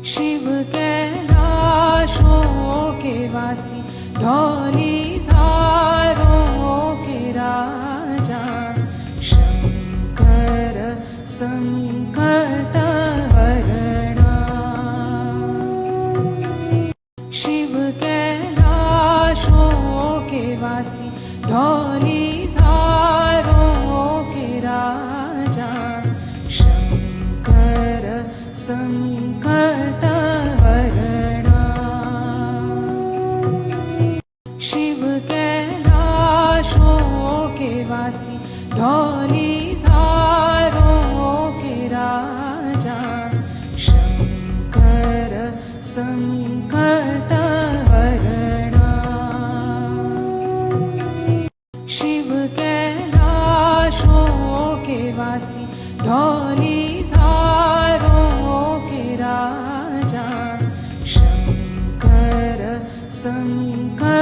शिव कैलाशों के वासी, धौलीधारों के राजा, शंकर संकट हरणा। शिव कैलाशों के वासी, धौलीधारों के राजा, शंकर संकट हरणा। शिव कैलाशों के वासी, धौलीधारों के राजा, शंकर संकट हरणा। शिव कैलाशों के वासी, धौलीधारों के राजा, शंकर संकट